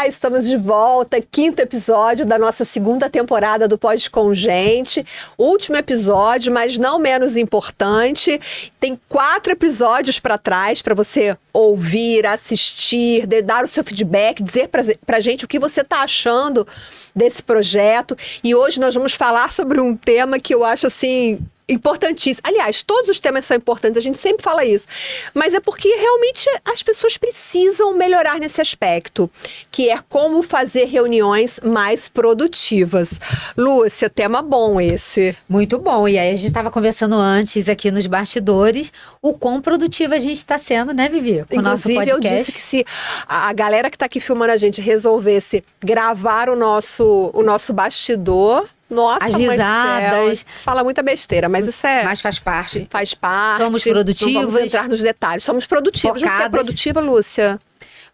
estamos de volta, quinto episódio da nossa segunda temporada do Pode Com Gente. Último episódio, mas não menos importante. Tem 4 episódios para trás para você ouvir, assistir, dar o seu feedback, dizer pra gente o que você tá achando desse projeto. E hoje nós vamos falar sobre um tema que eu acho assim importantíssimo. Aliás, todos os temas são importantes, a gente sempre fala isso. Mas é porque realmente as pessoas precisam melhorar nesse aspecto, que é como fazer reuniões mais produtivas. Lúcia, tema bom esse. Muito bom. E aí a gente estava conversando antes aqui nos bastidores o quão produtiva a gente está sendo, né, Vivi? Com o nosso podcast. Eu disse que se a galera que está aqui filmando a gente resolvesse gravar o nosso bastidor... Nossa, as risadas. Fala muita besteira, mas isso é... Mas faz parte. Faz parte. Somos produtivas. Não vamos entrar nos detalhes. Somos produtivas. Focadas. Você é produtiva, Lúcia?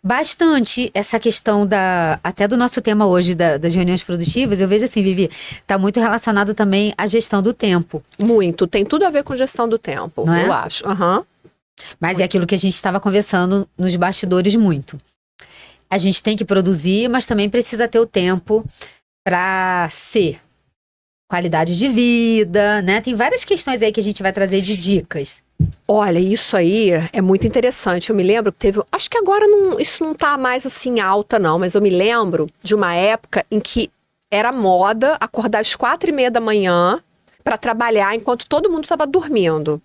Bastante. Essa questão até do nosso tema hoje, das reuniões produtivas, eu vejo assim, Vivi, está muito relacionado também à gestão do tempo. Muito. Tem tudo a ver com gestão do tempo, não eu é? acho. Uhum. Mas é aquilo que a gente estava conversando nos bastidores muito. A gente tem que produzir, mas também precisa ter o tempo para ser. Qualidade de vida, né? Tem várias questões aí que a gente vai trazer de dicas. Olha, isso aí é muito interessante. Eu me lembro que teve... Acho que agora isso não tá mais assim alta, não. Mas eu me lembro de uma época em que era moda acordar às 4:30 da manhã para trabalhar enquanto todo mundo estava dormindo.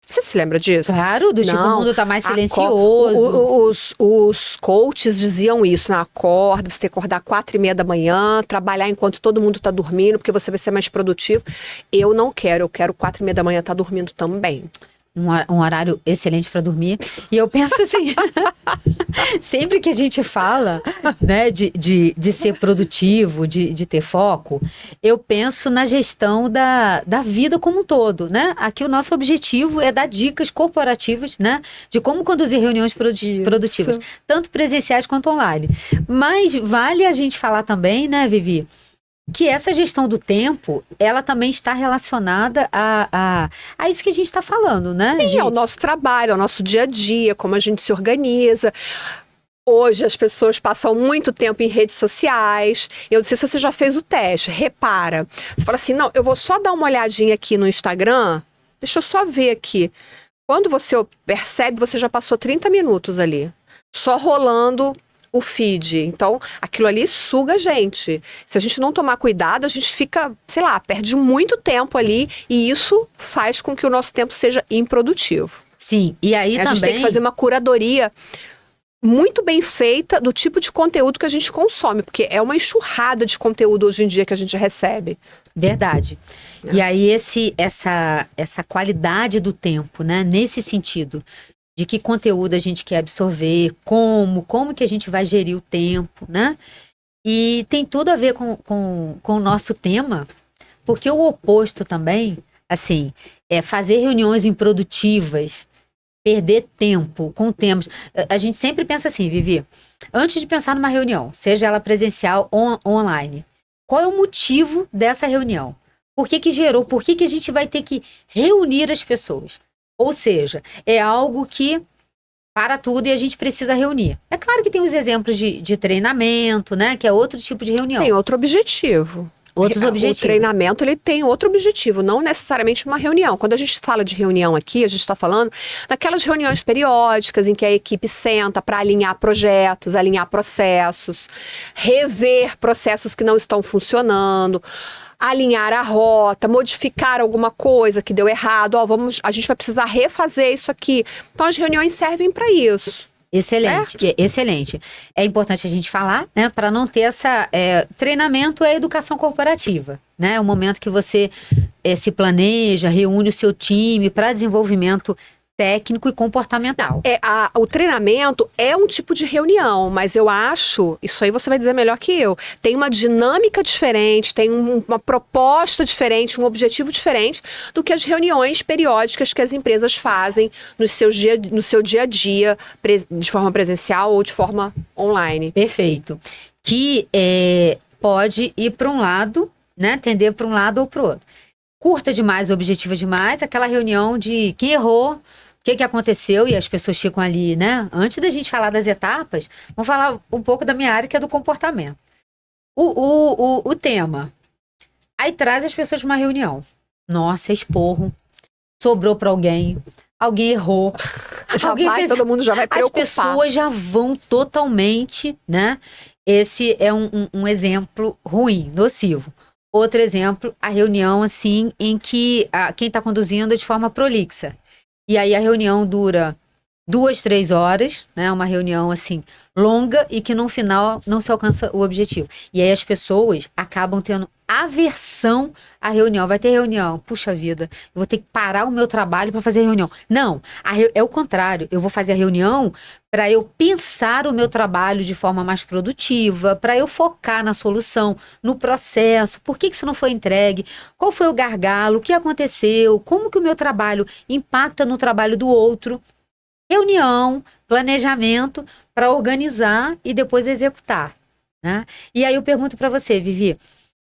Você se lembra disso? Claro, o mundo tá mais silencioso. Os coaches diziam isso, né? Acorda, você tem que acordar 4:30 da manhã, trabalhar enquanto todo mundo tá dormindo, porque você vai ser mais produtivo. Eu não quero, eu quero 4:30 da manhã estar dormindo também. Um horário excelente para dormir. E eu penso assim, sempre que a gente fala, né, de ser produtivo, de ter foco, eu penso na gestão da vida como um todo, né? Aqui o nosso objetivo é dar dicas corporativas, né, de como conduzir reuniões produtivas, tanto presenciais quanto online. Mas vale a gente falar também, né, Vivi, que essa gestão do tempo, ela também está relacionada a isso que a gente está falando, né? Sim, é o nosso trabalho, é o nosso dia a dia, como a gente se organiza. Hoje as pessoas passam muito tempo em redes sociais. Eu não sei se você já fez o teste, repara. Você fala assim, não, eu vou só dar uma olhadinha aqui no Instagram, deixa eu só ver aqui. Quando você percebe, você já passou 30 minutos ali, só rolando o feed. Então, aquilo ali suga a gente. Se a gente não tomar cuidado, a gente fica, sei lá, perde muito tempo ali e isso faz com que o nosso tempo seja improdutivo. Sim, e aí também... A gente tem que fazer uma curadoria muito bem feita do tipo de conteúdo que a gente consome, porque é uma enxurrada de conteúdo hoje em dia que a gente recebe. Verdade. E aí essa qualidade do tempo, né, nesse sentido... de que conteúdo a gente quer absorver, como que a gente vai gerir o tempo, né? E tem tudo a ver com o nosso tema, porque o oposto também, assim, é fazer reuniões improdutivas, perder tempo com temas. A gente sempre pensa assim, Vivi, antes de pensar numa reunião, seja ela presencial ou online, qual é o motivo dessa reunião? Por que gerou? Por que a gente vai ter que reunir as pessoas? Ou seja, é algo que para tudo e a gente precisa reunir. É claro que tem os exemplos de treinamento, né? Que é outro tipo de reunião. Tem outro objetivo. Outros objetivos. O treinamento, ele tem outro objetivo, não necessariamente uma reunião. Quando a gente fala de reunião aqui, a gente está falando daquelas reuniões periódicas em que a equipe senta para alinhar projetos, alinhar processos, rever processos que não estão funcionando, alinhar a rota, modificar alguma coisa que deu errado. A gente vai precisar refazer isso aqui. Então, as reuniões servem para isso. Excelente, excelente. É importante a gente falar, né, para não ter treinamento é educação corporativa, né? É o momento que você se planeja, reúne o seu time para desenvolvimento técnico e comportamental. O treinamento é um tipo de reunião, mas eu acho, isso aí você vai dizer melhor que eu, tem uma dinâmica diferente, tem uma proposta diferente, um objetivo diferente do que as reuniões periódicas que as empresas fazem no seu dia a dia, de forma presencial ou de forma online. Perfeito. Que pode ir para um lado, né, tender para um lado ou para o outro. Curta demais, objetiva demais, aquela reunião de quem errou, que aconteceu, e as pessoas ficam ali, né? Antes da gente falar das etapas, vamos falar um pouco da minha área, que é do comportamento. O tema. Aí traz as pessoas para uma reunião. Nossa, esporro. Sobrou para alguém. Alguém errou. Todo mundo já vai preocupar. As pessoas já vão totalmente, né? Esse é um exemplo ruim, nocivo. Outro exemplo, a reunião, assim, em que quem está conduzindo é de forma prolixa. E aí a reunião dura 2, 3 horas, né? Uma reunião, assim, longa e que no final não se alcança o objetivo. E aí as pessoas acabam tendo aversão à reunião. Vai ter reunião, puxa vida, eu vou ter que parar o meu trabalho para fazer reunião. Não, é o contrário. Eu vou fazer a reunião para eu pensar o meu trabalho de forma mais produtiva, para eu focar na solução, no processo, por que isso não foi entregue, qual foi o gargalo, o que aconteceu, como que o meu trabalho impacta no trabalho do outro. Reunião, planejamento para organizar e depois executar, né? E aí eu pergunto para você, Vivi,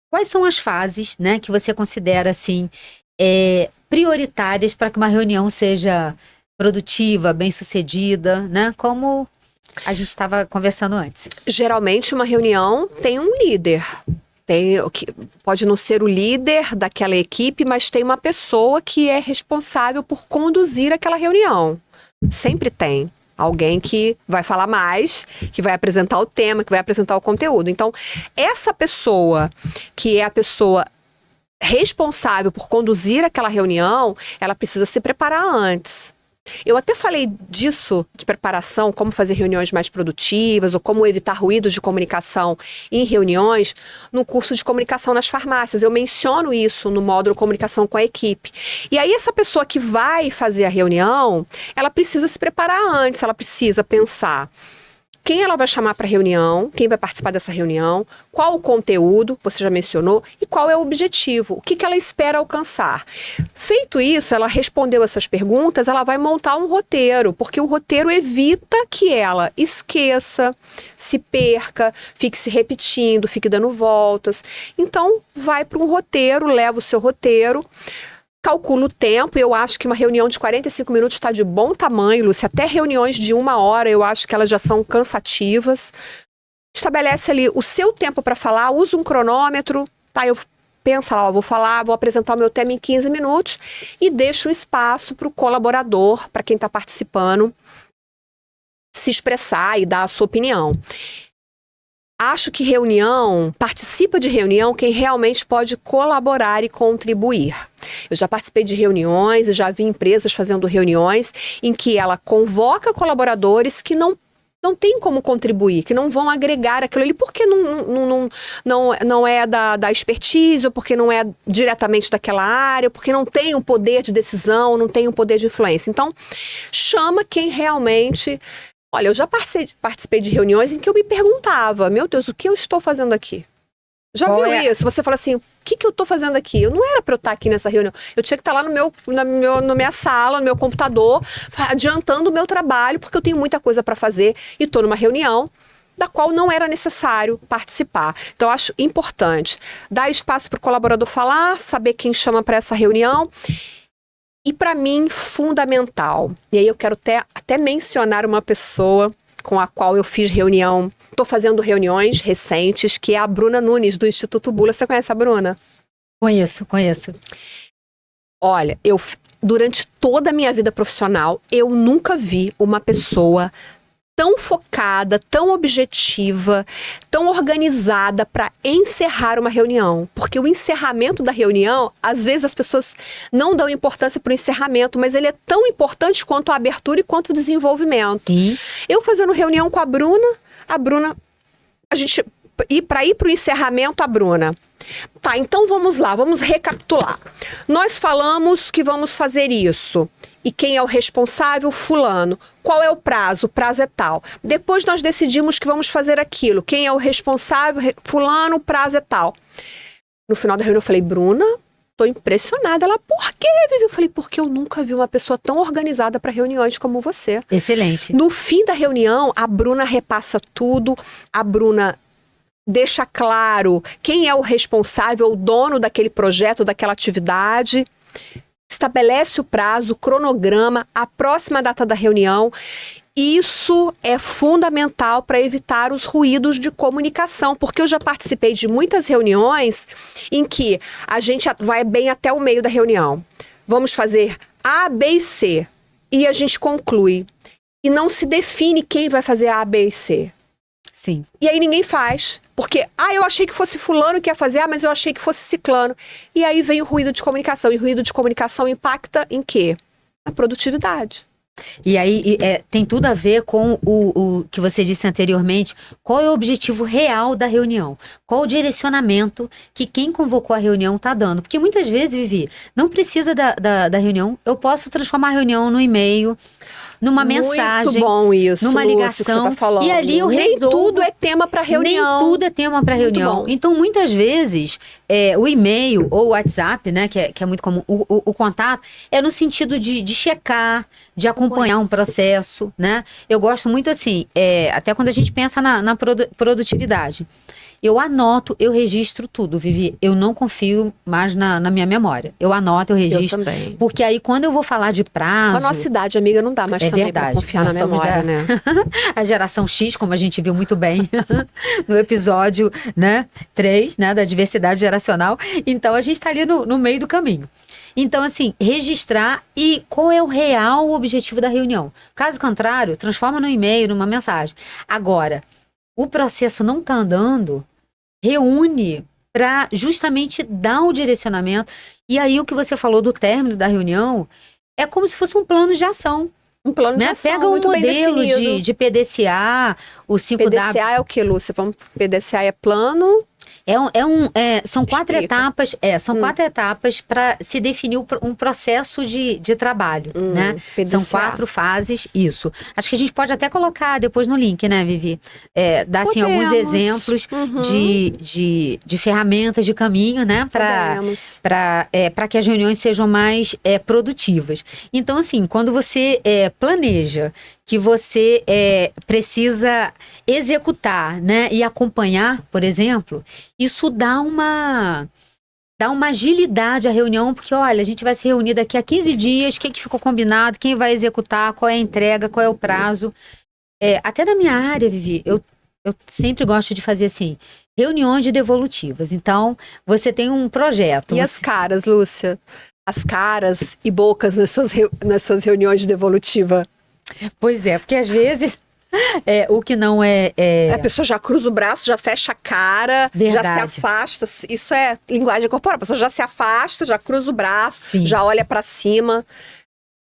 quais são as fases, né, que você considera assim prioritárias para que uma reunião seja produtiva, bem-sucedida, né? Como a gente estava conversando antes. Geralmente uma reunião tem um líder. Pode não ser o líder daquela equipe, mas tem uma pessoa que é responsável por conduzir aquela reunião. Sempre tem alguém que vai falar mais, que vai apresentar o tema, que vai apresentar o conteúdo. Então, essa pessoa, que é a pessoa responsável por conduzir aquela reunião, ela precisa se preparar antes. Eu até falei disso, de preparação, como fazer reuniões mais produtivas ou como evitar ruídos de comunicação em reuniões, no curso de comunicação nas farmácias. Eu menciono isso no módulo comunicação com a equipe. E aí essa pessoa que vai fazer a reunião, ela precisa se preparar antes, ela precisa pensar quem ela vai chamar para a reunião, quem vai participar dessa reunião, qual o conteúdo, você já mencionou, e qual é o objetivo, o que ela espera alcançar. Feito isso, ela respondeu essas perguntas, ela vai montar um roteiro, porque o roteiro evita que ela esqueça, se perca, fique se repetindo, fique dando voltas. Então, vai para um roteiro, leva o seu roteiro, calcula o tempo. Eu acho que uma reunião de 45 minutos está de bom tamanho, Lúcia. Até reuniões de 1 hora, eu acho que elas já são cansativas. Estabelece ali o seu tempo para falar, usa um cronômetro, tá? Eu penso lá, vou apresentar o meu tema em 15 minutos e deixo um espaço para o colaborador, para quem está participando, se expressar e dar a sua opinião. Acho que participa de reunião quem realmente pode colaborar e contribuir. Eu já participei de reuniões e já vi empresas fazendo reuniões em que ela convoca colaboradores que não tem como contribuir, que não vão agregar aquilo ali, porque não é da expertise, ou porque não é diretamente daquela área, ou porque não tem um poder de decisão, não tem um poder de influência. Então, chama quem realmente... Olha, eu já participei de reuniões em que eu me perguntava, meu Deus, o que eu estou fazendo aqui? Já viu isso? Você fala assim, o que eu estou fazendo aqui? Eu não era para eu estar aqui nessa reunião. Eu tinha que estar lá na minha sala, no meu computador, adiantando o meu trabalho, porque eu tenho muita coisa para fazer e estou numa reunião da qual não era necessário participar. Então, eu acho importante dar espaço para o colaborador falar, saber quem chama para essa reunião. E para mim, fundamental, e aí eu quero até mencionar uma pessoa com a qual eu fiz reunião, estou fazendo reuniões recentes, que é a Bruna Nunes, do Instituto Bula. Você conhece a Bruna? Conheço. Olha, durante toda a minha vida profissional, eu nunca vi uma pessoa tão focada, tão objetiva, tão organizada para encerrar uma reunião. Porque o encerramento da reunião, às vezes as pessoas não dão importância para o encerramento, mas ele é tão importante quanto a abertura e quanto o desenvolvimento. Sim. Eu fazendo reunião com a Bruna, para ir para o encerramento, a Bruna... Tá, então vamos lá, vamos recapitular. Nós falamos que vamos fazer isso. E quem é o responsável? Fulano. Qual é o prazo? O prazo é tal. Depois nós decidimos que vamos fazer aquilo. Quem é o responsável? Fulano, o prazo é tal. No final da reunião eu falei, Bruna, tô impressionada. Ela, por quê, Vivi? Eu falei, porque eu nunca vi uma pessoa tão organizada para reuniões como você. Excelente. No fim da reunião, a Bruna repassa tudo, a Bruna deixa claro quem é o responsável, o dono daquele projeto, daquela atividade. estabelece o prazo, o cronograma, a próxima data da reunião. Isso é fundamental para evitar os ruídos de comunicação, porque eu já participei de muitas reuniões em que a gente vai bem até o meio da reunião. Vamos fazer A, B e C. E a gente conclui. E não se define quem vai fazer A, B e C. Sim. E aí ninguém faz. Porque, eu achei que fosse fulano que ia fazer, mas eu achei que fosse ciclano. E aí vem o ruído de comunicação. E o ruído de comunicação impacta em quê? A produtividade. E aí tem tudo a ver com o que você disse anteriormente. Qual é o objetivo real da reunião? Qual o direcionamento que quem convocou a reunião está dando? Porque muitas vezes, Vivi, não precisa da reunião. Eu posso transformar a reunião no e-mail, numa mensagem. Muito bom isso, numa Lúcia, ligação. que você tá falando. E ali eu Nem resolvo. tudo é tema para reunião. Nem tudo é tema para reunião. bom. Então, muitas vezes, o e-mail ou o WhatsApp, né, que é muito comum, o contato, é no sentido de checar, de acompanhar um processo, né? Eu gosto muito assim, até quando a gente pensa na produtividade. Eu anoto, eu registro tudo, Vivi. Eu não confio mais na minha memória. Eu anoto, eu registro. Eu também. Porque aí, quando eu vou falar de prazo... Com a nossa idade, amiga, não dá mais também pra confiar na memória, né? A geração X, como a gente viu muito bem no episódio, né, 3, né, da diversidade geracional. Então, a gente tá ali no meio do caminho. Então, assim, registrar e qual é o real objetivo da reunião. Caso contrário, transforma no e-mail, numa mensagem. Agora, o processo não tá andando, reúne para justamente dar o direcionamento. E aí, o que você falou do término da reunião é como se fosse um plano de ação. Um plano de Né? ação Pega um muito bem modelo definido. de PDCA, o 5W. PDCA é o que, Lúcia? PDCA é plano... São 4 Explica. etapas. São 4 etapas para se definir um processo de trabalho, né? PDCA. São 4 fases, isso. Acho que a gente pode até colocar depois no link, né, Vivi? Dar assim, alguns exemplos de ferramentas de caminho, né? Para que as reuniões sejam mais produtivas. Então, assim, quando você planeja que você precisa executar, né, e acompanhar, por exemplo, isso dá uma agilidade à reunião, porque, olha, a gente vai se reunir daqui a 15 dias, o que ficou combinado, quem vai executar, qual é a entrega, qual é o prazo. Até na minha área, Vivi, eu sempre gosto de fazer assim, reuniões de devolutivas. Então, você tem um projeto. E as caras, Lúcia? As caras e bocas nas suas reuniões de devolutiva? Pois é, porque às vezes o que não A pessoa já cruza o braço, já fecha a cara, Verdade. já se afasta. Isso é linguagem corporal. A pessoa já se afasta, já cruza o braço, Sim. já olha pra cima.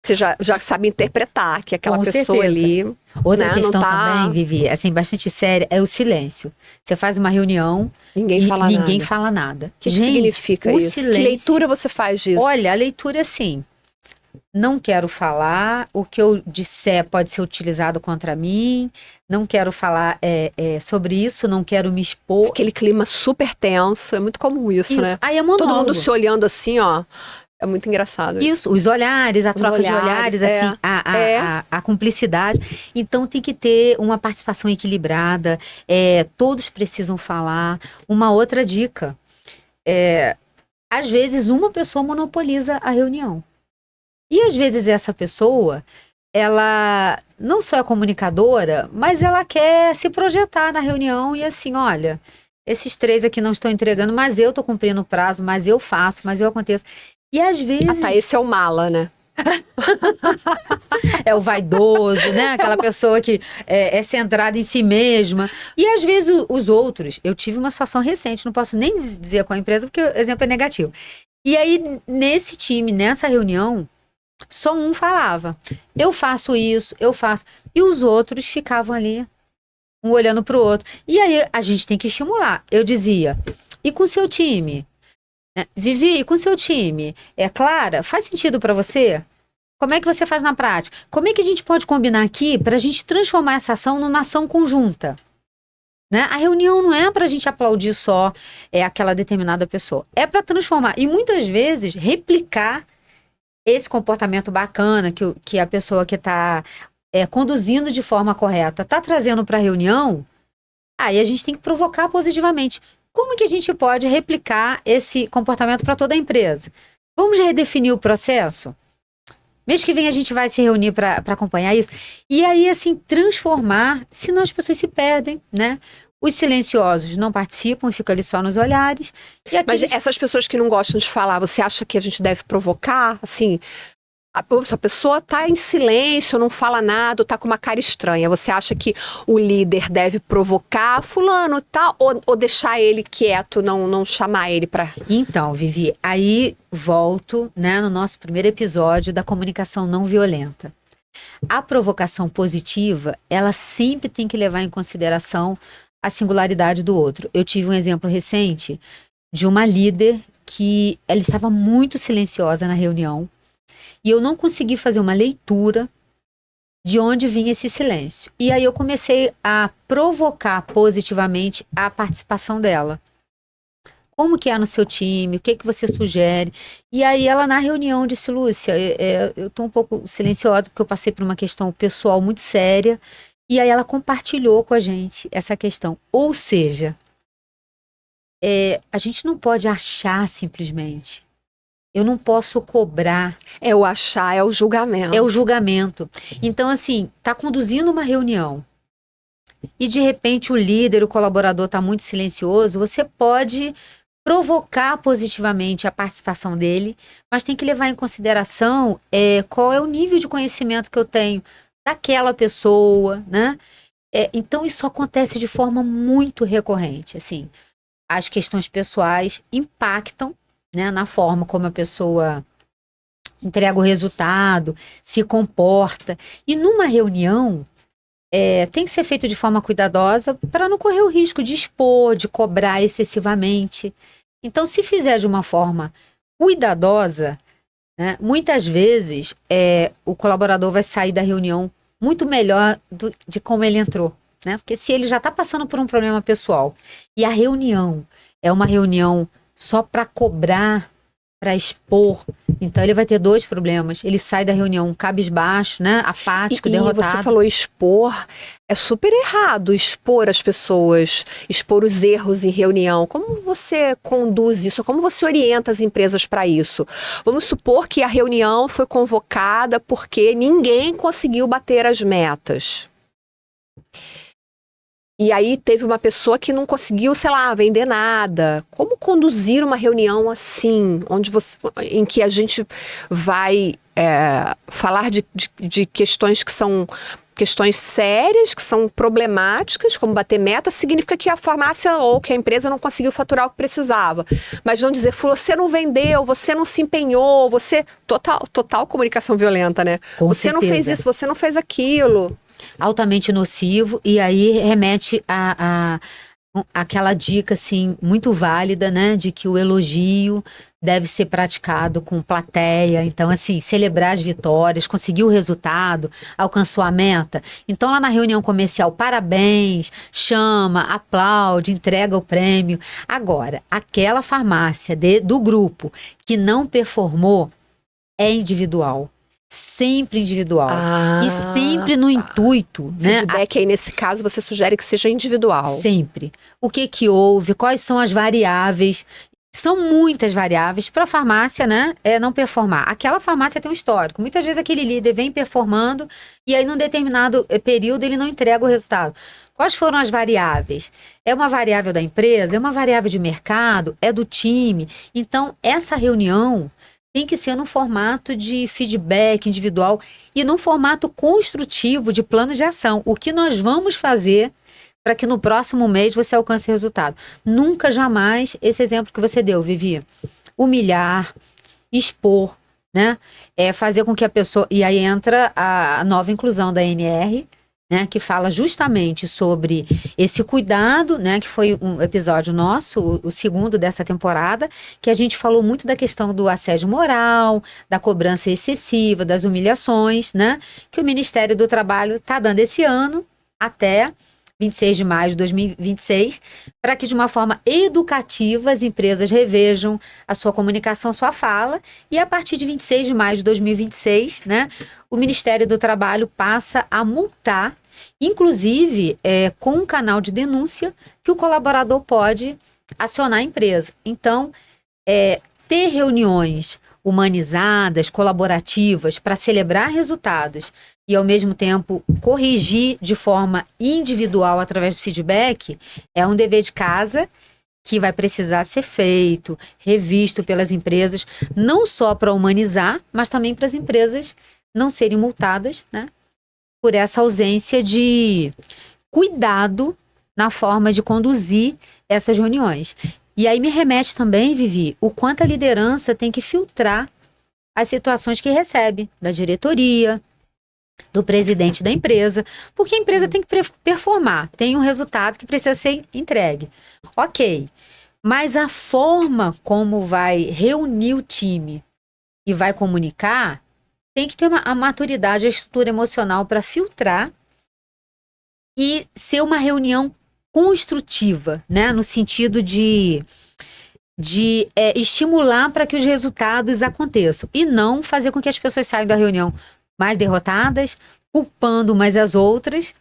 Você já sabe interpretar que aquela Com pessoa certeza. ali... Outra né, questão não tá... também, Vivi, assim, bastante séria, é o silêncio. Você faz uma reunião Ninguém e fala ninguém nada. fala nada. O que Gente, significa o isso? silêncio... Que leitura você faz disso? Olha, a leitura é assim, não quero falar, o que eu disser pode ser utilizado contra mim, não quero falar sobre isso, não quero me expor. Aquele clima super tenso, é muito comum isso, né? Aí é monólogo. Todo mundo se olhando assim, ó. É muito engraçado isso. Isso, os olhares, a troca de olhares, assim, a cumplicidade. Então tem que ter uma participação equilibrada, todos precisam falar. Uma outra dica, às vezes uma pessoa monopoliza a reunião. E às vezes essa pessoa, ela não só é comunicadora, mas ela quer se projetar na reunião e assim, olha, esses 3 aqui não estão entregando, mas eu estou cumprindo o prazo, mas eu faço, mas eu aconteço. E às vezes... Tá, esse é o mala, né? É o vaidoso, né? Aquela pessoa que é centrada em si mesma. E às vezes os outros... Eu tive uma situação recente, não posso nem dizer qual empresa, porque o exemplo é negativo. E aí, nesse time, nessa reunião, só um falava. Eu faço isso, eu faço. E os outros ficavam ali, um olhando pro outro. E aí, a gente tem que estimular. Eu dizia, e com o seu time? Vivi, com o seu time, Clara, faz sentido para você? Como é que você faz na prática? Como é que a gente pode combinar aqui para a gente transformar essa ação numa ação conjunta? Né? A reunião não é para a gente aplaudir só aquela determinada pessoa. É para transformar e muitas vezes replicar esse comportamento bacana que a pessoa que está conduzindo de forma correta está trazendo para a reunião. Aí a gente tem que provocar positivamente. Como que a gente pode replicar esse comportamento para toda a empresa? Vamos redefinir o processo? Mês que vem a gente vai se reunir para acompanhar isso. E aí, assim, transformar, senão as pessoas se perdem, né? Os silenciosos não participam e ficam ali só nos olhares. E Mas essas pessoas que não gostam de falar, você acha que a gente deve provocar? Assim, a pessoa tá em silêncio, não fala nada, tá com uma cara estranha. Você acha que o líder deve provocar fulano, tá? Ou deixar ele quieto, não chamar ele para... Então, Vivi, aí volto, né, no nosso primeiro episódio da comunicação não violenta. A provocação positiva, ela sempre tem que levar em consideração a singularidade do outro. Eu tive um exemplo recente de uma líder que ela estava muito silenciosa na reunião e eu não consegui fazer uma leitura de onde vinha esse silêncio. E aí eu comecei a provocar positivamente a participação dela. Como que é no seu time? O que que você sugere? E aí ela na reunião disse, Lúcia, eu tô um pouco silenciosa porque eu passei por uma questão pessoal muito séria. E aí ela compartilhou com a gente essa questão. Ou seja, a gente não pode achar simplesmente. Eu não posso cobrar. O achar, é o julgamento. É o julgamento. Então, assim, tá conduzindo uma reunião e de repente o líder, o colaborador tá muito silencioso, você pode provocar positivamente a participação dele, mas tem que levar em consideração qual é o nível de conhecimento que eu tenho daquela pessoa, né? Então isso acontece de forma muito recorrente, assim. As questões pessoais impactam, né, na forma como a pessoa entrega o resultado, se comporta. E numa reunião, tem que ser feito de forma cuidadosa para não correr o risco de expor, de cobrar excessivamente. Então, se fizer de uma forma cuidadosa, né, muitas vezes o colaborador vai sair da reunião muito melhor de como ele entrou, né? Porque se ele já está passando por um problema pessoal e a reunião é uma reunião só para cobrar, para expor, então ele vai ter dois problemas. Ele sai da reunião cabisbaixo, né? Apático, derrotado. E você falou expor, é super errado expor as pessoas, expor os erros em reunião. Como você conduz isso? Como você orienta as empresas para isso? Vamos supor que a reunião foi convocada porque ninguém conseguiu bater as metas. E aí teve uma pessoa que não conseguiu, sei lá, vender nada. Como conduzir uma reunião assim, em que a gente vai falar de questões que são questões sérias, que são problemáticas, como bater meta, significa que a farmácia ou que a empresa não conseguiu faturar o que precisava. Mas não dizer, você não vendeu, você não se empenhou, você... Total comunicação violenta, né? Com você certeza. não fez isso, você não fez aquilo. Altamente nocivo, e aí remete a aquela dica, assim, muito válida, né, de que o elogio deve ser praticado com plateia. Então, assim, celebrar as vitórias, conseguir o resultado, alcançou a meta. Então, lá na reunião comercial, parabéns, chama, aplaude, entrega o prêmio. Agora, aquela farmácia do grupo que não performou é individual. Sempre individual. E sempre no intuito, né? Feedback aí, nesse caso, você sugere que seja individual. Sempre. O que houve, quais são as variáveis. São muitas variáveis para a farmácia, né? Não performar. Aquela farmácia tem um histórico. Muitas vezes aquele líder vem performando e aí num determinado período ele não entrega o resultado. Quais foram as variáveis? É uma variável da empresa? É uma variável de mercado? É do time? Então, essa reunião tem que ser num formato de feedback individual e num formato construtivo de plano de ação. O que nós vamos fazer para que no próximo mês você alcance resultado? Nunca, jamais, esse exemplo que você deu, Vivi. Humilhar, expor, né? Fazer com que a pessoa... E aí entra a nova inclusão da NR, né, que fala justamente sobre esse cuidado, né, que foi um episódio nosso, o segundo dessa temporada, que a gente falou muito da questão do assédio moral, da cobrança excessiva, das humilhações, né, que o Ministério do Trabalho está dando esse ano até 26 de maio de 2026, para que de uma forma educativa as empresas revejam a sua comunicação, a sua fala, e a partir de 26 de maio de 2026, né, o Ministério do Trabalho passa a multar, inclusive com um canal de denúncia que o colaborador pode acionar a empresa. Então, ter reuniões humanizadas, colaborativas, para celebrar resultados e, ao mesmo tempo, corrigir de forma individual através do feedback, é um dever de casa que vai precisar ser feito, revisto pelas empresas, não só para humanizar, mas também para as empresas não serem multadas, né, por essa ausência de cuidado na forma de conduzir essas reuniões. E aí me remete também, Vivi, o quanto a liderança tem que filtrar as situações que recebe da diretoria, do presidente da empresa, porque a empresa tem que performar, tem um resultado que precisa ser entregue. Ok, mas a forma como vai reunir o time e vai comunicar tem que ter a maturidade, a estrutura emocional para filtrar e ser uma reunião construtiva, né? No sentido de estimular para que os resultados aconteçam e não fazer com que as pessoas saiam da reunião mais derrotadas, culpando umas às outras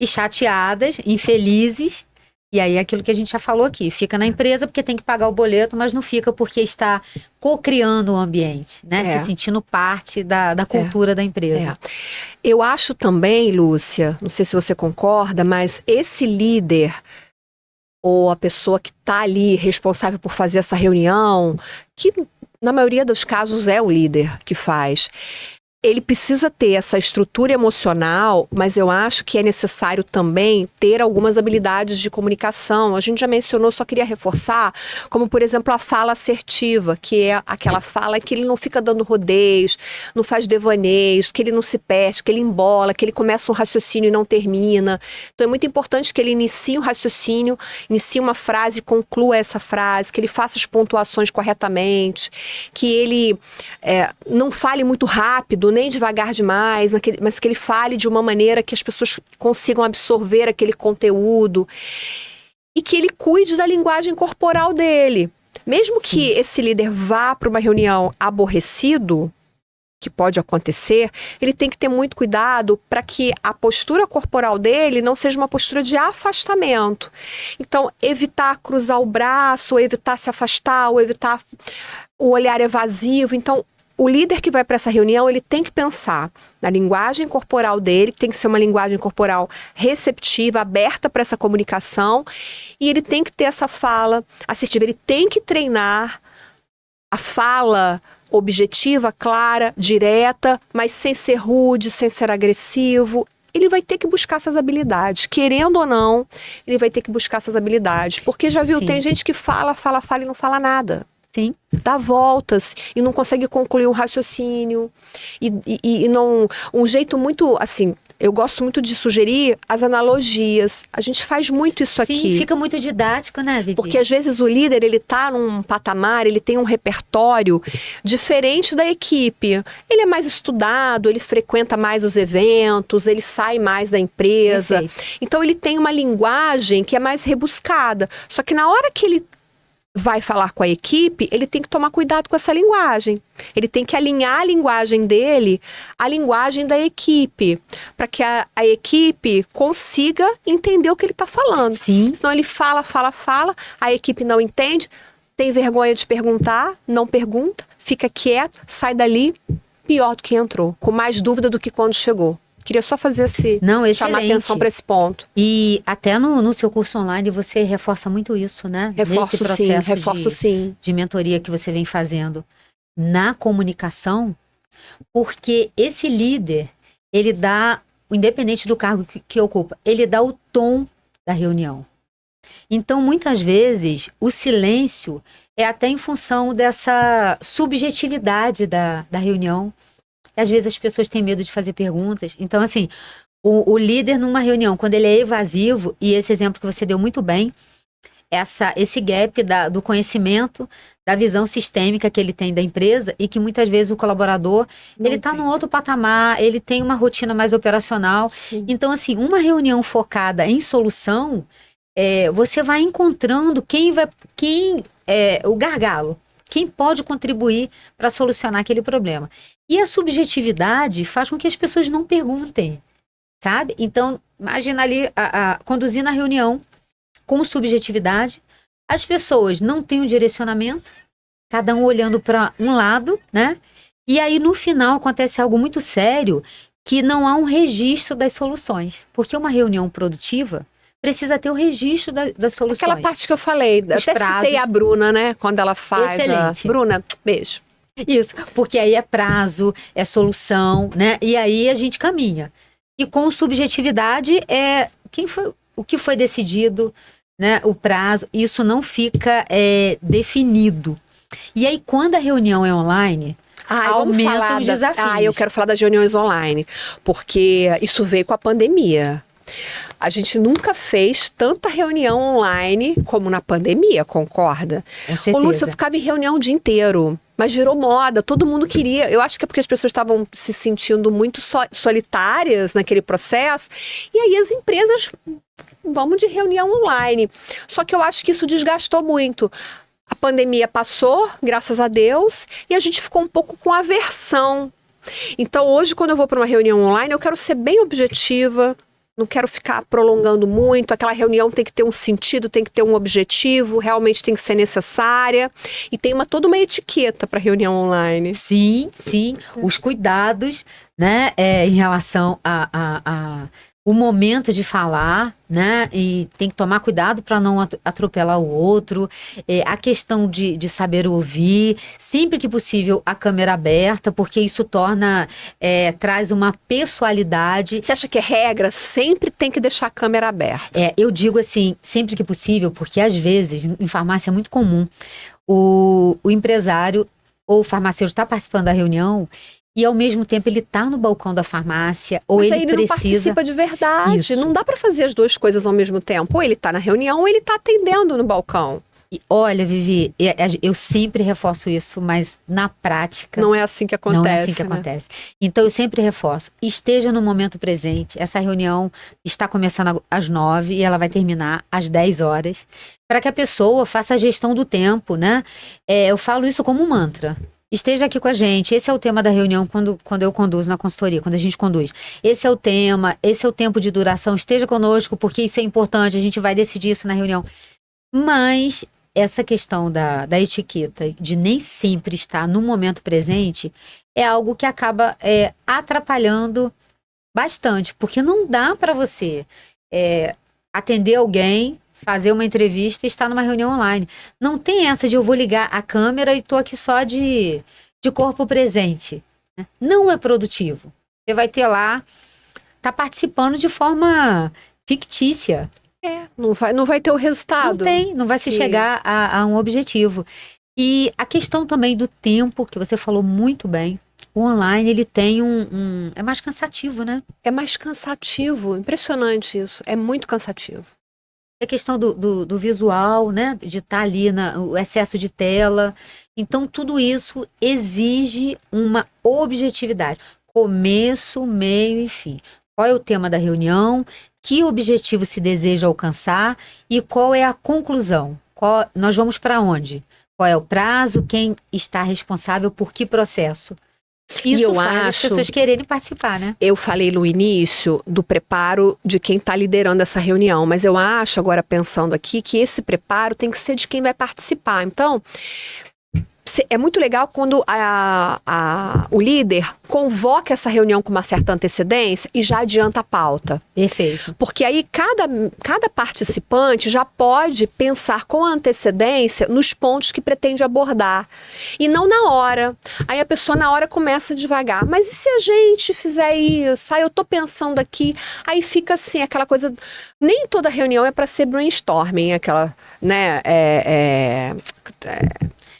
e chateadas, infelizes. E aí aquilo que a gente já falou aqui, fica na empresa porque tem que pagar o boleto, mas não fica porque está co-criando o ambiente, né? Se sentindo parte da cultura da empresa. Eu acho também, Lúcia, não sei se você concorda, mas esse líder ou a pessoa que está ali responsável por fazer essa reunião, que na maioria dos casos é o líder que faz, ele precisa ter essa estrutura emocional, mas eu acho que é necessário também ter algumas habilidades de comunicação. A gente já mencionou, só queria reforçar, como por exemplo a fala assertiva, que é aquela fala que ele não fica dando rodeios, não faz devaneios, que ele não se perde, que ele embola, que ele começa um raciocínio e não termina. Então é muito importante que ele inicie um raciocínio, inicie uma frase e conclua essa frase, que ele faça as pontuações corretamente, que ele não fale muito rápido, nem devagar demais, mas que ele fale de uma maneira que as pessoas consigam absorver aquele conteúdo e que ele cuide da linguagem corporal dele. Mesmo que esse líder vá para uma reunião aborrecido, que pode acontecer, ele tem que ter muito cuidado para que a postura corporal dele não seja uma postura de afastamento. Então, evitar cruzar o braço, ou evitar se afastar, ou evitar o olhar evasivo. Então, o líder que vai para essa reunião, ele tem que pensar na linguagem corporal dele, que tem que ser uma linguagem corporal receptiva, aberta para essa comunicação, e ele tem que ter essa fala assertiva, ele tem que treinar a fala objetiva, clara, direta, mas sem ser rude, sem ser agressivo. Ele vai ter que buscar essas habilidades, querendo ou não, ele vai ter que buscar essas habilidades, porque já viu, tem gente que fala e não fala nada. Sim. Dá voltas e não consegue concluir um raciocínio e não, um jeito muito assim, eu gosto muito de sugerir as analogias. A gente faz muito isso aqui. Sim, fica muito didático, né, Vivi? Porque às vezes o líder, ele tá num patamar, ele tem um repertório diferente da equipe. Ele é mais estudado, ele frequenta mais os eventos, ele sai mais da empresa. Perfeito. Então ele tem uma linguagem que é mais rebuscada. Só que na hora que ele vai falar com a equipe, ele tem que tomar cuidado com essa linguagem. Ele tem que alinhar a linguagem dele à linguagem da equipe, para que a equipe consiga entender o que ele está falando. Sim. Senão ele fala, a equipe não entende, tem vergonha de perguntar, não pergunta, fica quieto, sai dali pior do que entrou, com mais dúvida do que quando chegou. Queria só fazer chamar atenção para esse ponto. E até no seu curso online você reforça muito isso, né? Reforço sim. De mentoria que você vem fazendo na comunicação, porque esse líder, ele dá, independente do cargo que ocupa, ele dá o tom da reunião. Então, muitas vezes, o silêncio é até em função dessa subjetividade da reunião. Às vezes as pessoas têm medo de fazer perguntas. Então, assim, o líder numa reunião, quando ele é evasivo, e esse exemplo que você deu muito bem, esse gap do conhecimento, da visão sistêmica que ele tem da empresa, e que muitas vezes o colaborador, ele está num outro patamar, ele tem uma rotina mais operacional. Sim. Então, assim, uma reunião focada em solução, você vai encontrando o gargalo. Quem pode contribuir para solucionar aquele problema. E a subjetividade faz com que as pessoas não perguntem, sabe? Então, imagina ali, conduzindo a reunião com subjetividade, as pessoas não têm um direcionamento, cada um olhando para um lado, né? E aí no final acontece algo muito sério, que não há um registro das soluções. Porque uma reunião produtiva precisa ter o registro das soluções. Aquela parte que eu falei, Os até prazos. citei a Bruna, né? Quando ela faz. Excelente. Bruna, beijo. Isso, porque aí é prazo, é solução, né? E aí a gente caminha. E com subjetividade o que foi decidido, né? O prazo, isso não fica definido. E aí quando a reunião é online, aumenta os desafios. Eu quero falar das reuniões online, porque isso veio com a pandemia. A gente nunca fez tanta reunião online como na pandemia, concorda? Com certeza. Ô, Lúcia, eu ficava em reunião o dia inteiro, mas virou moda, todo mundo queria. Eu acho que é porque as pessoas estavam se sentindo muito solitárias naquele processo, e aí as empresas, vamos de reunião online. Só que eu acho que isso desgastou muito. A pandemia passou, graças a Deus, e a gente ficou um pouco com aversão. Então hoje, quando eu vou para uma reunião online, eu quero ser bem objetiva, não quero ficar prolongando muito, aquela reunião tem que ter um sentido, tem que ter um objetivo, realmente tem que ser necessária. E tem toda uma etiqueta para reunião online. Sim, os cuidados, né, em relação o momento de falar, né, e tem que tomar cuidado para não atropelar o outro, a questão de saber ouvir, sempre que possível a câmera aberta, porque isso traz uma pessoalidade. Você acha que é regra? Sempre tem que deixar a câmera aberta. Eu digo assim, sempre que possível, porque às vezes, em farmácia é muito comum, o empresário ou o farmacêutico está participando da reunião e ao mesmo tempo ele está no balcão da farmácia, ou mas ele aí ele não participa de verdade. Isso. Não dá para fazer as duas coisas ao mesmo tempo. Ou ele está na reunião ou ele está atendendo no balcão. E olha, Vivi, eu sempre reforço isso, mas na prática não é assim que acontece. Não é assim que acontece. Então eu sempre reforço, esteja no momento presente. Essa reunião está começando às 9 e ela vai terminar às 10 horas, para que a pessoa faça a gestão do tempo, né? Eu falo isso como um mantra. Esteja aqui com a gente, esse é o tema da reunião quando eu conduzo na consultoria, quando a gente conduz. Esse é o tema, esse é o tempo de duração, esteja conosco, porque isso é importante, a gente vai decidir isso na reunião. Mas essa questão da etiqueta, de nem sempre estar no momento presente, é algo que acaba atrapalhando bastante, porque não dá para você atender alguém, fazer uma entrevista e estar numa reunião online. Não tem essa de eu vou ligar a câmera e tô aqui só de corpo presente. Né? Não é produtivo. Você vai ter lá, tá participando de forma fictícia. Não vai ter o resultado. Não vai se chegar a um objetivo. E a questão também do tempo, que você falou muito bem, o online, ele tem é mais cansativo, né? É mais cansativo, impressionante isso, é muito cansativo. A questão do visual, né? De estar ali, o excesso de tela. Então, tudo isso exige uma objetividade. Começo, meio e fim. Qual é o tema da reunião? Que objetivo se deseja alcançar? E qual é a conclusão? Nós vamos para onde? Qual é o prazo? Quem está responsável por que processo? Isso faz as pessoas quererem participar, né? Eu falei no início do preparo de quem está liderando essa reunião, mas eu acho, agora pensando aqui, que esse preparo tem que ser de quem vai participar. Então, é muito legal quando o líder convoca essa reunião com uma certa antecedência e já adianta a pauta. Perfeito. Porque aí cada participante já pode pensar com antecedência nos pontos que pretende abordar. E não na hora. Aí a pessoa na hora começa devagar. Mas e se a gente fizer isso? Aí eu tô pensando aqui. Aí fica assim, aquela coisa... Nem toda reunião é para ser brainstorming, aquela, né...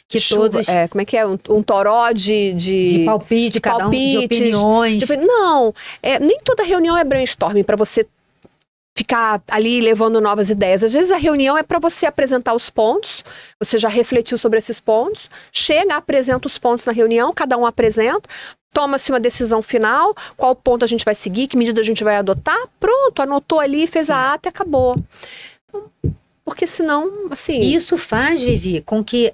Que todos... como é que é? Um toró de palpite, cada um de opiniões. Não, nem toda reunião é brainstorming para você ficar ali levando novas ideias. Às vezes a reunião é para você apresentar os pontos, você já refletiu sobre esses pontos, chega, apresenta os pontos na reunião, cada um apresenta, toma-se uma decisão final, qual ponto a gente vai seguir, que medida a gente vai adotar, pronto, anotou ali, fez a ata e acabou. Então, porque senão, assim... Isso faz, Vivi, com que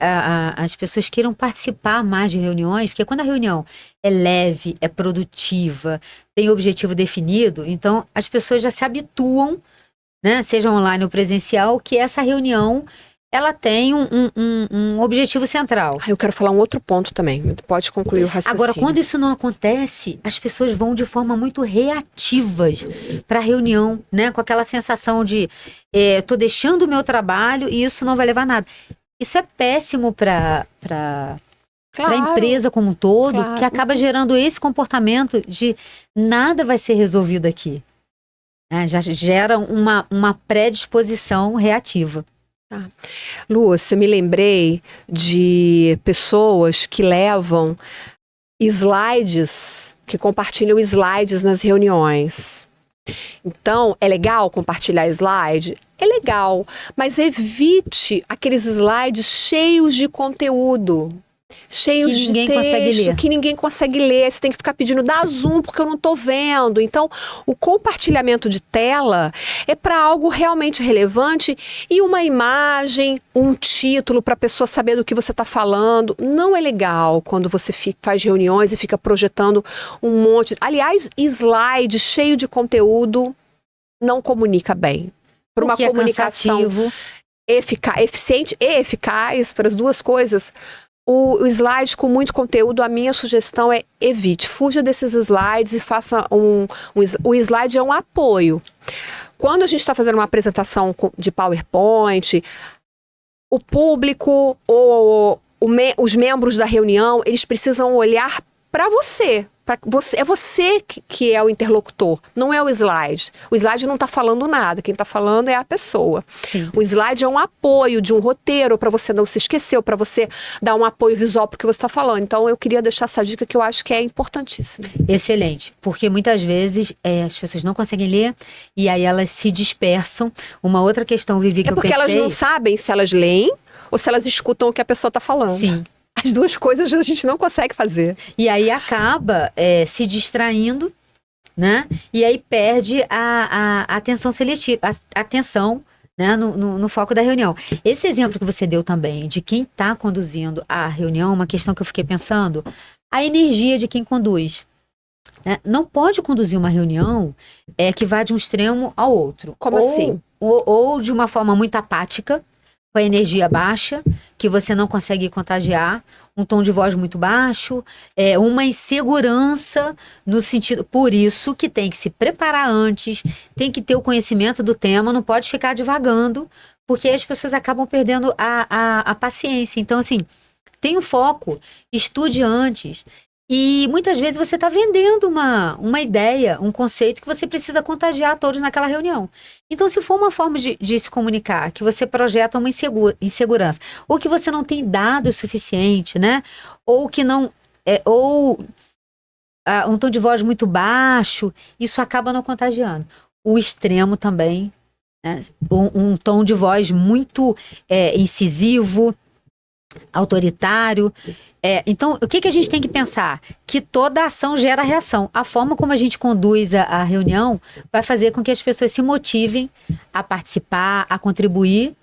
as pessoas queiram participar mais de reuniões, porque quando a reunião é leve, é produtiva, tem objetivo definido, então as pessoas já se habituam, né, seja online ou presencial, que essa reunião ela tem um objetivo central. Eu quero falar um outro ponto também. Pode concluir o raciocínio. Agora, quando isso não acontece, as pessoas vão de forma muito reativas para a reunião, né? Com aquela sensação de tô deixando o meu trabalho e isso não vai levar a nada. Isso é péssimo para a empresa como um todo, que acaba gerando esse comportamento de nada vai ser resolvido aqui. Já gera uma predisposição reativa. Lúcia, me lembrei de pessoas que levam slides, que compartilham slides nas reuniões. Então, é legal compartilhar slide? É legal, mas evite aqueles slides cheios de conteúdo. Cheios de texto que ninguém consegue ler. Você tem que ficar pedindo, dá zoom porque eu não tô vendo. Então, o compartilhamento de tela é para algo realmente relevante e uma imagem, um título para a pessoa saber do que você está falando. Não é legal quando você faz reuniões e fica projetando um monte. Aliás, slide cheio de conteúdo não comunica bem. Para uma comunicação eficiente e eficaz, para as duas coisas. O slide com muito conteúdo, a minha sugestão é evite. Fuja desses slides e faça o slide é um apoio. Quando a gente está fazendo uma apresentação de PowerPoint, o público ou os membros da reunião, eles precisam olhar para você. É você que é o interlocutor, não é o slide. O slide não está falando nada, quem está falando é a pessoa. Sim. O slide é um apoio de um roteiro para você não se esquecer, para você dar um apoio visual para o que você está falando. Então eu queria deixar essa dica que eu acho que é importantíssima. Excelente, porque muitas vezes as pessoas não conseguem ler e aí elas se dispersam. Uma outra questão, Vivi, que eu pensei... É porque elas não sabem se elas leem ou se elas escutam o que a pessoa está falando. Sim. As duas coisas a gente não consegue fazer. E aí acaba se distraindo, né? E aí perde a atenção seletiva, a atenção, né? no foco da reunião. Esse exemplo que você deu também, de quem está conduzindo a reunião, uma questão que eu fiquei pensando, a energia de quem conduz. Né? Não pode conduzir uma reunião que vá de um extremo ao outro. Como assim? Ou de uma forma muito apática, com a energia baixa, que você não consegue contagiar, um tom de voz muito baixo, uma insegurança no sentido... Por isso que tem que se preparar antes, tem que ter o conhecimento do tema, não pode ficar divagando, porque as pessoas acabam perdendo a paciência. Então, assim, tenha o foco, estude antes. E muitas vezes você está vendendo uma ideia, um conceito que você precisa contagiar todos naquela reunião. Então, se for uma forma de se comunicar, que você projeta uma insegurança, ou que você não tem dados suficiente, né? Ou que não... um tom de voz muito baixo, isso acaba não contagiando. O extremo também, né? Um tom de voz muito incisivo, autoritário. Então, o que a gente tem que pensar? Que toda ação gera reação. A forma como a gente conduz a reunião vai fazer com que as pessoas se motivem a participar, a contribuir,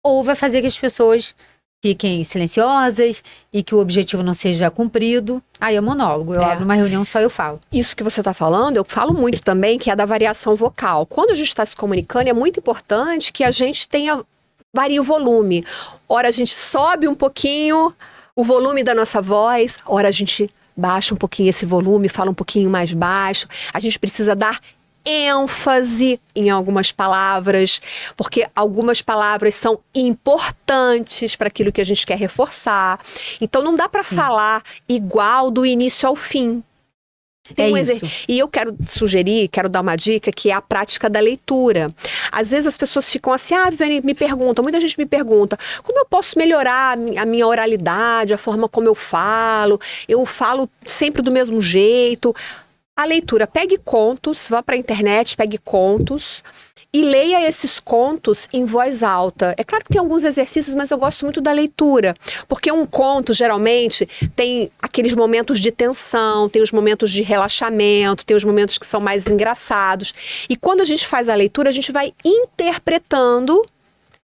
ou vai fazer que as pessoas fiquem silenciosas e que o objetivo não seja cumprido. Aí é monólogo. Eu abro uma reunião, só eu falo. Isso que você está falando, eu falo muito também, que é da variação vocal. Quando a gente está se comunicando, é muito importante que a gente varie o volume. Ora a gente sobe um pouquinho o volume da nossa voz, ora a gente baixa um pouquinho esse volume, fala um pouquinho mais baixo. A gente precisa dar ênfase em algumas palavras, porque algumas palavras são importantes para aquilo que a gente quer reforçar. Então não dá para falar igual do início ao fim. E eu quero dar uma dica, que é a prática da leitura. Às vezes as pessoas ficam assim, Viviane, muita gente me pergunta, como eu posso melhorar a minha oralidade, a forma como eu falo sempre do mesmo jeito. A leitura, pegue contos, vá para a internet, pegue contos e leia esses contos em voz alta. É claro que tem alguns exercícios, mas eu gosto muito da leitura, porque um conto, geralmente, tem aqueles momentos de tensão, tem os momentos de relaxamento, tem os momentos que são mais engraçados. E quando a gente faz a leitura, a gente vai interpretando...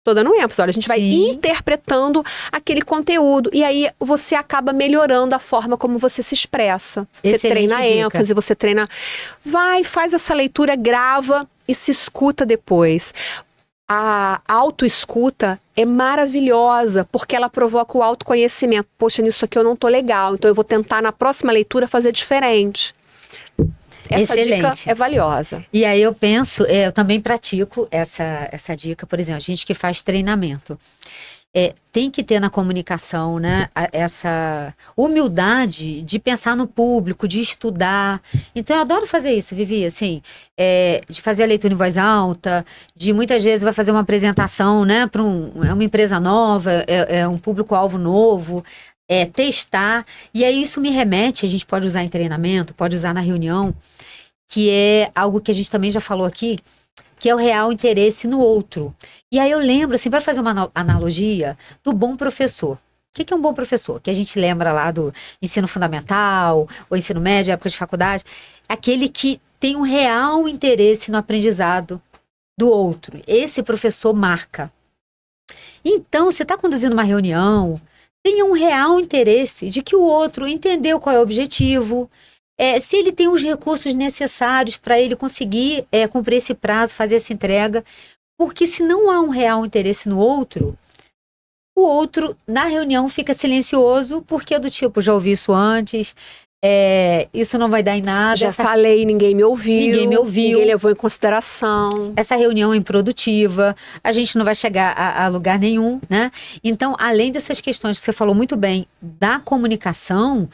Tô dando ênfase, olha, a gente vai interpretando aquele conteúdo. E aí você acaba melhorando a forma como você se expressa. Você treina a ênfase, você treina... Faz essa leitura, grava e se escuta depois. A autoescuta é maravilhosa, porque ela provoca o autoconhecimento. Poxa, nisso aqui eu não tô legal, então eu vou tentar na próxima leitura fazer diferente. Essa dica é valiosa. E aí eu penso, eu também pratico essa dica, por exemplo, a gente que faz treinamento. Tem que ter na comunicação, né, essa humildade de pensar no público, de estudar. Então eu adoro fazer isso, Vivi, assim, de fazer a leitura em voz alta, de muitas vezes vai fazer uma apresentação, né, para uma empresa nova, um público-alvo novo, testar. E aí isso me remete, a gente pode usar em treinamento, pode usar na reunião, que é algo que a gente também já falou aqui, que é o real interesse no outro. E aí eu lembro, assim, para fazer uma analogia, do bom professor. O que é um bom professor? Que a gente lembra lá do ensino fundamental, ou ensino médio, época de faculdade. Aquele que tem um real interesse no aprendizado do outro. Esse professor marca. Então, você está conduzindo uma reunião, tenha um real interesse de que o outro entendeu qual é o objetivo, se ele tem os recursos necessários para ele conseguir cumprir esse prazo, fazer essa entrega. Porque se não há um real interesse no outro, o outro na reunião fica silencioso, porque é do tipo, já ouvi isso antes, isso não vai dar em nada. Já falei, ninguém me ouviu. Ninguém levou em consideração. Essa reunião é improdutiva, a gente não vai chegar a lugar nenhum, né? Então, além dessas questões que você falou muito bem, da comunicação,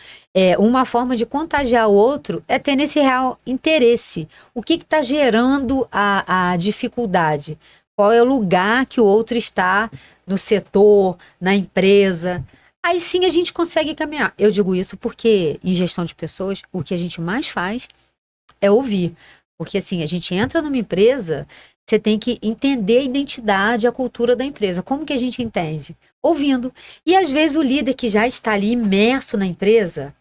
uma forma de contagiar o outro é ter nesse real interesse. O que está gerando a dificuldade? Qual é o lugar que o outro está no setor, na empresa? Aí sim a gente consegue caminhar. Eu digo isso porque em gestão de pessoas, o que a gente mais faz é ouvir. Porque assim, a gente entra numa empresa, você tem que entender a identidade, a cultura da empresa. Como que a gente entende? Ouvindo. E às vezes o líder que já está ali imerso na empresa,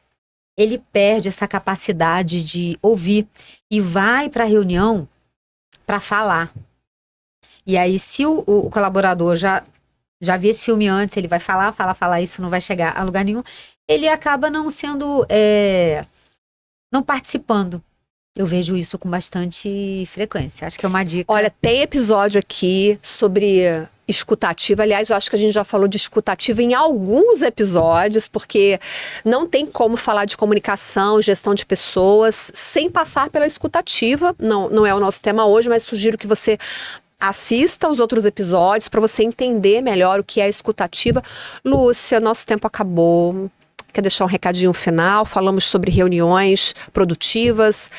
ele perde essa capacidade de ouvir e vai para a reunião para falar. E aí se o colaborador já vi esse filme antes, ele vai falar, isso não vai chegar a lugar nenhum, ele acaba não sendo, não participando. Eu vejo isso com bastante frequência, acho que é uma dica. Olha, tem episódio aqui sobre escutativa, aliás, eu acho que a gente já falou de escutativa em alguns episódios, porque não tem como falar de comunicação, gestão de pessoas, sem passar pela escutativa, não é o nosso tema hoje, mas sugiro que você assista os outros episódios para você entender melhor o que é a escutativa. Lúcia, nosso tempo acabou. Quer deixar um recadinho final? Falamos sobre reuniões produtivas,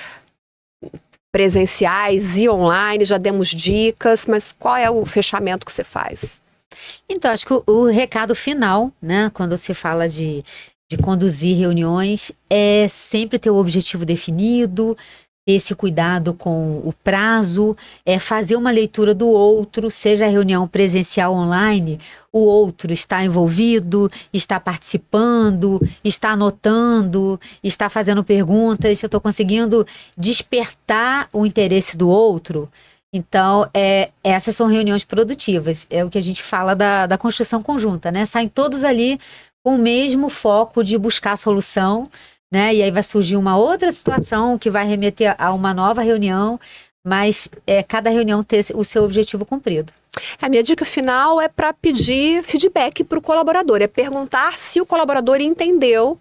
presenciais e online, já demos dicas, mas qual é o fechamento que você faz? Então, acho que o recado final, né, quando se fala de conduzir reuniões, é sempre ter o objetivo definido, ter esse cuidado com o prazo, fazer uma leitura do outro, seja a reunião presencial ou online, o outro está envolvido, está participando, está anotando, está fazendo perguntas, eu estou conseguindo despertar o interesse do outro. Então, essas são reuniões produtivas, é o que a gente fala da construção conjunta, né? Saem todos ali com o mesmo foco de buscar a solução, né? E aí vai surgir uma outra situação que vai remeter a uma nova reunião, mas cada reunião ter o seu objetivo cumprido. A minha dica final é para pedir feedback para o colaborador, é perguntar se o colaborador entendeu.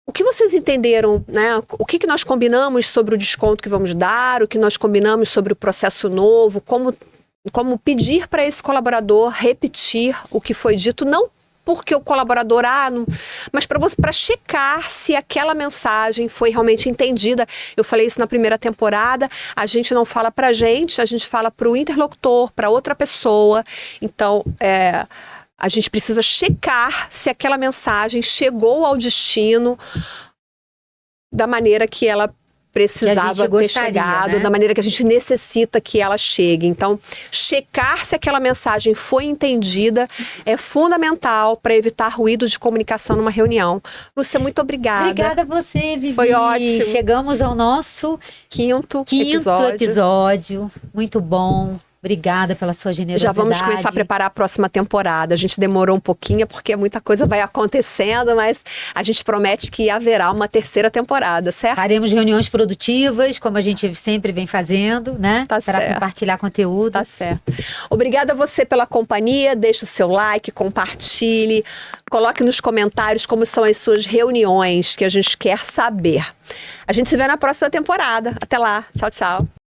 O que vocês entenderam, né? O que nós combinamos sobre o desconto que vamos dar, o que nós combinamos sobre o processo novo, como pedir para esse colaborador repetir o que foi dito, não porque o colaborador, mas para checar se aquela mensagem foi realmente entendida. Eu falei isso na primeira temporada, a gente não fala pra gente, a gente fala pro interlocutor, para outra pessoa. Então, a gente precisa checar se aquela mensagem chegou ao destino da maneira que ela precisava ter chegado, né? Da maneira que a gente necessita que ela chegue. Então, checar se aquela mensagem foi entendida é fundamental para evitar ruído de comunicação numa reunião. Lúcia, muito obrigada. Obrigada a você, Vivi. Foi ótimo. Chegamos ao nosso quinto episódio. Muito bom. Obrigada pela sua generosidade. Já vamos começar a preparar a próxima temporada. A gente demorou um pouquinho, porque muita coisa vai acontecendo, mas a gente promete que haverá uma terceira temporada, certo? Faremos reuniões produtivas, como a gente sempre vem fazendo, né? Tá para certo. compartilhar conteúdo. Tá certo. Obrigada a você pela companhia. Deixe o seu like, compartilhe. Coloque nos comentários como são as suas reuniões, que a gente quer saber. A gente se vê na próxima temporada. Até lá. Tchau, tchau.